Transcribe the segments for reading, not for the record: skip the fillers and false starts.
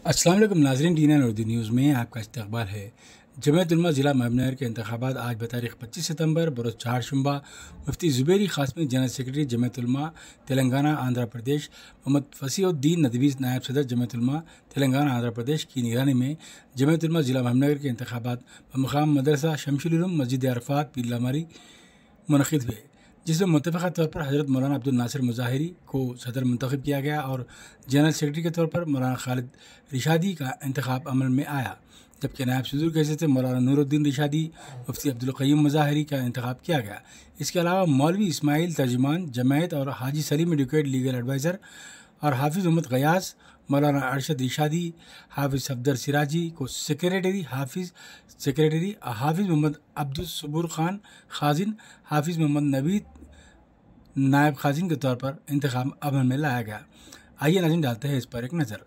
अस्सलाम वालेकुम नाज़रीन, डी9 उर्दू न्यूज़ में आपका इस्तकबाल है। जमायत उलमा ज़िला महबूबनगर के इंतखाबात आज बतारीख 25 सितंबर बरोज़ चारशंबा मुफ्ती ज़ुबैरी क़ासमी जनरल सेक्रेटरी जमायत उलमा तेलंगाना आंध्र प्रदेश, मोहम्मद फसीहुद्दीन नदवी नायब सदर जमायत उलमा तेलंगाना आंध्र प्रदेश की निगरानी में जमायत उलमा ज़िला महबूबनगर के इंतखाबात बमकाम मदरसा शमशुल उलूम मस्जिद अरफात पीरलामारी मुनक़िद हुए, जिसमें मुत्तफ़क़ा तौर पर हज़रत मौलाना अब्दुल नासिर मुज़ाहिरी को सदर मुंतखब किया गया और जनरल सेक्रेटरी के तौर पर मौलाना खालिद रिशादी का इंतखाब अमल में आया, जबकि नायब सदर की हैसियत से मौलाना नूरुद्दीन रिशादी, मुफ्ती अब्दुल क़य्यूम मुज़ाहिरी का इंतखाब किया गया। इसके अलावा मौलवी इस्माइल तर्जुमान जमायत और हाजी सलीम एडवोकेट लीगल एडवाइज़र और हाफिज़ मोहम्मद गयास, मौलाना अरशद रिशादी, हाफिज़ सफदर सिराजी को सेक्रेटरी, हाफिज़ मोहम्मद अब्दुल सबूर खान खाजिन, हाफिज़ मोहम्मद नवीद नायब खाजिन के तौर पर इंतखाब अमल में लाया गया। आइए नाज़रीन, डालते हैं इस पर एक नज़र।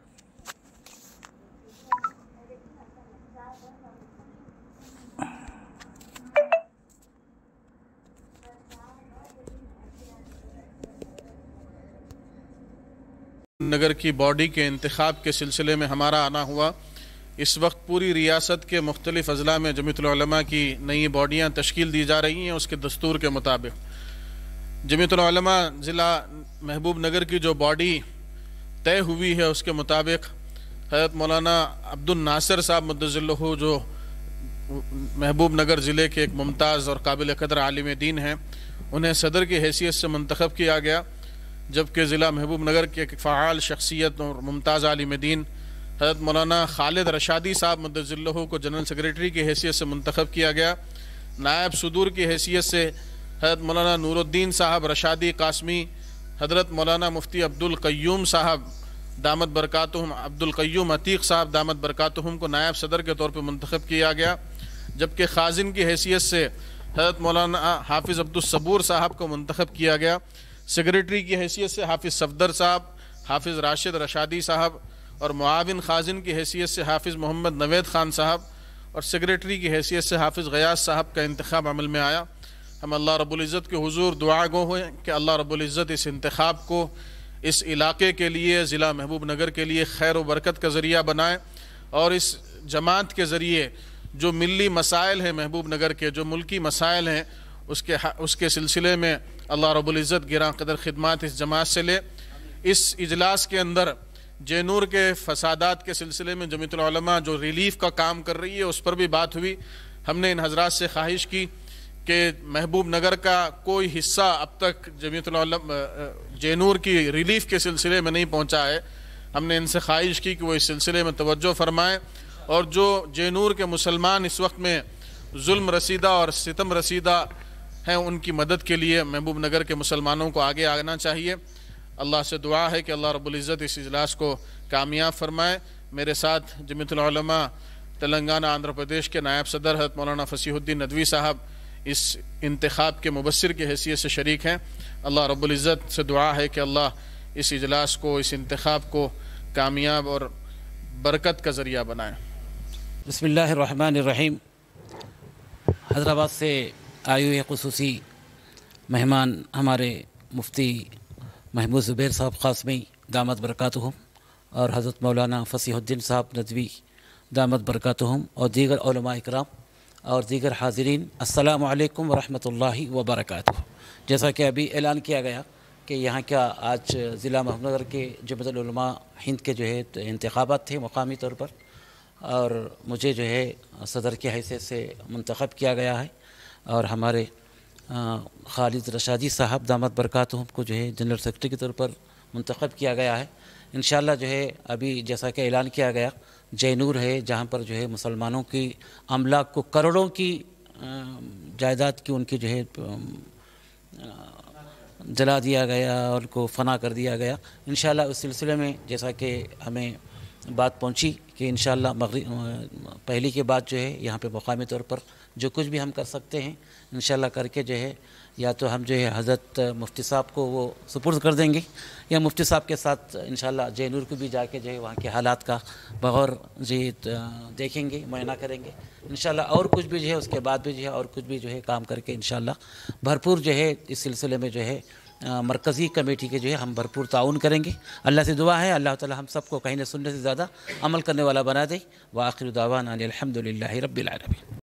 नगर की बॉडी के इंतखाब के सिलसिले में हमारा आना हुआ। इस वक्त पूरी रियासत के मुख्तलिफ़ अज़ला में जमीयतुल उलमा की नई बॉडियाँ तश्कील दी जा रही हैं। उसके दस्तूर के मुताबिक जमीयतुल उलमा ज़िला महबूब नगर की जो बॉडी तय हुई है, उसके मुताबिक हज़रत मौलाना अब्दुल नासिर साहब मुद्दज़िल्लहु, जो महबूब नगर ज़िले के एक मुमताज़ और काबिल क़दर आलिम दीन हैं, उन्हें सदर की हैसियत से मंतखब किया गया, जबकि ज़िला महबूब नगर के एक फ़आल शख्सियत और मुमताज़ आलिम दीन हज़रत मौलाना खालिद रशादी साहब मुद्दज़िल्लहु को जनरल सेक्रेटरी की हैसियत से मंतखब किया गया। नायब सदूर की हैसियत से हज़रत मौलाना नूरुद्दीन साहब रशादी क़ासमी, हज़रत मौलाना मुफ्ती अब्दुल क़य्यूम साहब दामत बरकातुहुम, अब्दुल क़य्यूम अतीक़ साहब दामत बरकातुहुम को नायब सदर के तौर पर मंतखब किया गया, जबकि खाजिन की हैसियत से हज़रत मौलाना हाफिज़ अब्दुल सबूर साहब को मंतखब किया गया। सेक्रेटरी की हैसियत से हाफिज़ सफदर साहब, हाफिज़ राशिद रशादी साहब और मुआविन खाजिन की हैसियत से हाफिज़ मोहम्मद नवेद ख़ान साहब और सेक्रेटरी की हैसियत से हाफिज़ गयास साहब का इंतखाब अमल में आया। हम अल्लाह रब्बुल इज़्ज़त के हुज़ूर दुआ गो हैं कि अल्लाह रब्बुल इज़्ज़त इस इंतखाब को इस इलाके के लिए, ज़िला महबूब नगर के लिए खैर व बरकत का ज़रिया बनाए और इस जमात के ज़रिए जो मिली मसाइल हैं महबूब नगर के, जो मुल्की मसाइल हैं, उसके सिलसिले में अल्लाह रब्बुल इज़्ज़त गिरां क़दर खिदमात इस जमात से ले। इस इजलास के अंदर जेनूर के फसादात के सिलसिले में जमीयतुल उलमा जो रिलीफ का काम कर रही है, उस पर भी बात हुई। हमने इन हज़रात से ख्वाहिश की कि महबूब नगर का कोई हिस्सा अब तक जमीयतुल उलमा जेनूर की रिलीफ के सिलसिले में नहीं पहुँचा है। हमने इनसे ख्वाहिश की कि वो इस सिलसिले में तवज्जो फरमाएँ और जो जेनूर के मुसलमान इस वक्त में जुल्म रसीदा और सितम रसीदा हैं, उनकी मदद के लिए महबूब नगर के मुसलमानों को आगे आना चाहिए। अल्लाह से दुआ है कि अल्लाह रब्बुल इज़्ज़त इस इजलास को कामयाब फरमाए। मेरे साथ जमीयतुल उलमा तेलंगाना आंध्र प्रदेश के नायब सदर हज़रत मौलाना फसीहुद्दीन नदवी साहब इस इंतखाब के मुबस्सिर की हैसियत से शरीक हैं। अल्लाह रब्बुल इज़्ज़त से दुआ है कि अल्लाह इस इजलास को, इस इंतखाब को कामयाब और बरकत का ज़रिया बनाए। बिस्मिल्लाहिर्रहमानिर्रहीम। हैदराबाद से आए हुए ख़ुसूसी मेहमान हमारे मुफ्ती महबूब ज़ुबैर साहब क़ासमी दामत बरकातुहुम और हज़रत मौलाना फसीहुद्दीन साहब नदवी दामत बरकातुहुम और दीगर उलमा इकराम और दीगर हाज़रीन, अस्सलामु अलैकुम व रहमतुल्लाहि व बरकातुहू। जैसा कि अभी ऐलान किया गया कि यहाँ क्या आज ज़िला महबूबनगर के जमीयतुल उलमा हिंद के जो है इंतखाबात थे मकामी तौर पर, और मुझे जो है सदर की हैसियत से मुंतखब किया गया है और हमारे खालिद रशादी साहब दामत बरकातुहुम को जो है जनरल सेक्रेटरी के तौर पर मुंतखब किया गया है। इंशाअल्लाह जो है अभी जैसा कि ऐलान किया गया, जैनूर है जहाँ पर जो है मुसलमानों की अमलाक को करोड़ों की जायदाद की उनकी जो है जला दिया गया और उनको फना कर दिया गया। इंशाअल्लाह उस सिलसिले में जैसा कि हमें बात पहुंची कि इंशाअल्लाह पहली के बाद जो है यहाँ पे मकामी तौर पर जो कुछ भी हम कर सकते हैं इंशाअल्लाह करके जो है, या तो हम जो है हज़रत मुफ्ती साहब को वो सुपुर्द कर देंगे या मुफ्ती साहब के साथ इंशाअल्लाह जैनूर को भी जाके जो है वहाँ के हालात का बग़ौर जी देखेंगे, मुआयना करेंगे इंशाअल्लाह। और कुछ भी जो है उसके बाद भी जो है और कुछ भी जो है काम करके इंशाअल्लाह भरपूर जो है इस सिलसिले में जो है مرکزی کمیٹی کے جو ہے ہم بھرپور تعاون کریں گے. اللہ سے دعا ہے اللہ تعالی ہم سب کو کہیں نہ سننے سے زیادہ عمل کرنے والا بنا دے. وآخر دعوانا الحمد للہ رب العالمین.